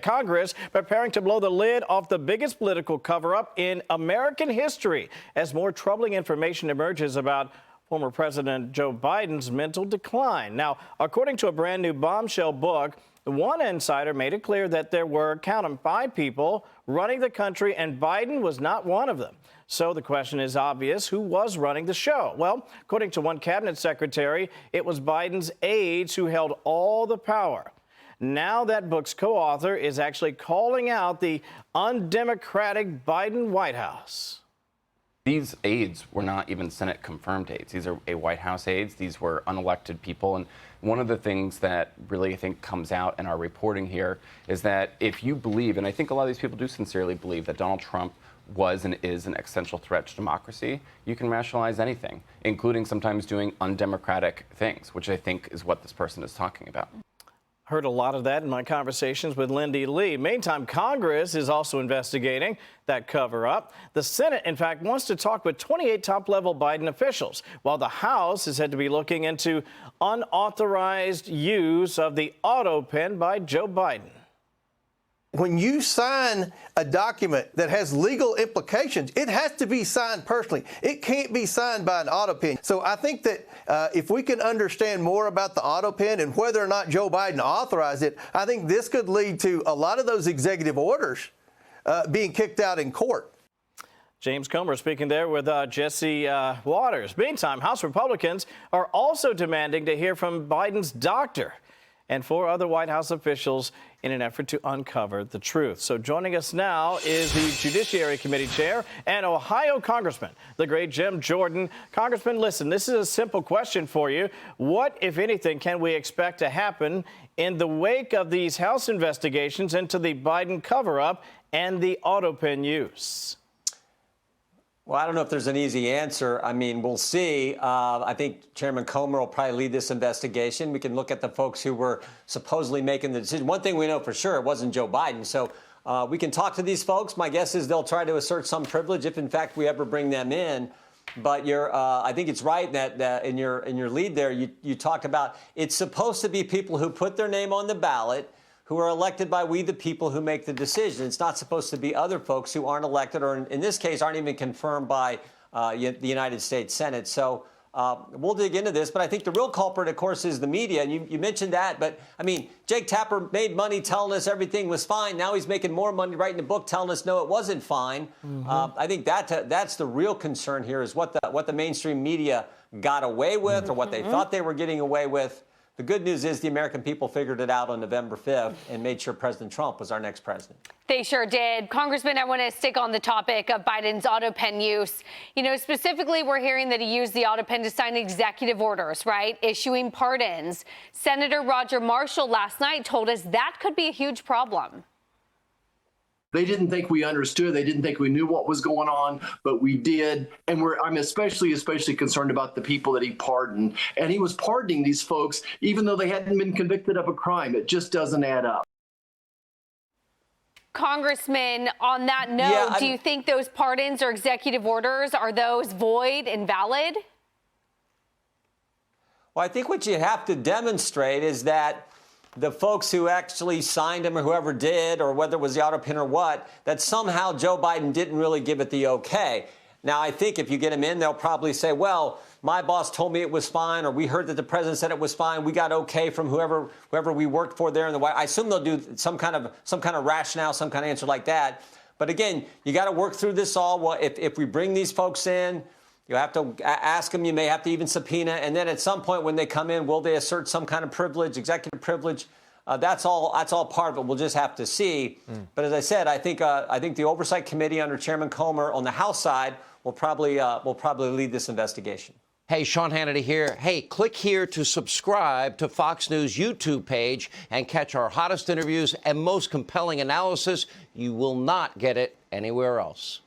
Congress preparing to blow the lid off the biggest political cover-up in American history as more troubling information emerges about former President Joe Biden's mental decline. Now, according to a brand new bombshell book, one insider made it clear that there were, count them, 5 people running the country, and Biden was not one of them. So the question is obvious: who was running the show? Well, according to one cabinet secretary, it was Biden's aides who held all the power. Now that book's co-author is actually calling out the undemocratic Biden White House. These aides were not even Senate-confirmed aides. These are White House aides. These were unelected people. And one of the things that really, I think, comes out in our reporting here is that if you believe, and I think a lot of these people do sincerely believe, that Donald Trump was and is an existential threat to democracy, you can rationalize anything, including sometimes doing undemocratic things, which I think is what this person is talking about. Heard a lot of that in my conversations with Lindy Lee. Meantime, Congress is also investigating that cover-up. The Senate, in fact, wants to talk with 28 top-level Biden officials, while the House is said to be looking into unauthorized use of the auto pen by Joe Biden. When you sign a document that has legal implications, it has to be signed personally. It can't be signed by an auto pen. So I think that if we can understand more about the auto pen and whether or not Joe Biden authorized it, I think this could lead to a lot of those executive orders being kicked out in court. James Comer speaking there with Jesse Waters. Meantime, House Republicans are also demanding to hear from Biden's doctor and 4 other White House officials in an effort to uncover the truth. So joining us now is the Judiciary Committee Chair and Ohio Congressman, the great Jim Jordan. Congressman, listen, this is a simple question for you. What, if anything, can we expect to happen in the wake of these House investigations into the Biden cover-up and the auto pen use? Well, I don't know if there's an easy answer. I mean, we'll see. I think Chairman Comer will probably lead this investigation. We can look at the folks who were supposedly making the decision. One thing we know for sure, it wasn't Joe Biden. So we can talk to these folks. My guess is they'll try to assert some privilege if, in fact, we ever bring them in. But I think it's right that in your lead there, you talked about it's supposed to be people who put their name on the ballot, who are elected by we the people who make the decision. It's not supposed to be other folks who aren't elected or, in this case, aren't even confirmed by the United States Senate. So we'll dig into this. But I think the real culprit, of course, is the media. And you mentioned that. But, I mean, Jake Tapper made money telling us everything was fine. Now he's making more money writing a book telling us, no, it wasn't fine. I think that's the real concern here is what the mainstream media got away with or what they thought they were getting away with. The good news is the American people figured it out on November 5th and made sure President Trump was our next president. They sure did. Congressman, I want to stick on the topic of Biden's auto pen use. You know, specifically, we're hearing that he used the auto pen to sign executive orders, right? Issuing pardons. Senator Roger Marshall last night told us that could be a huge problem. They didn't think we understood. They didn't think we knew what was going on, but we did. And I'm especially concerned about the people that he pardoned. And he was pardoning these folks even though they hadn't been convicted of a crime. It just doesn't add up. Congressman, on that note, do you think those pardons or executive orders, are those void and valid? Well, I think what you have to demonstrate is that the folks who actually signed him or whoever did, or whether it was the auto pen or what, that somehow Joe Biden didn't really give it the okay. Now, I think if you get him in, they'll probably say, well, my boss told me it was fine, or we heard that the president said it was fine. We got okay from whoever we worked for there in the White House. I assume they'll do some kind of rationale, some kind of answer like that. But again, you got to work through this all. Well, if we bring these folks in, you have to ask them. You may have to even subpoena. And then at some point when they come in, will they assert some kind of privilege, executive privilege? That's all part of it. We'll just have to see. But as I said, I think the Oversight Committee under Chairman Comer on the House side will probably lead this investigation. Hey, Sean Hannity here. Hey, click here to subscribe to Fox News YouTube page and catch our hottest interviews and most compelling analysis. You will not get it anywhere else.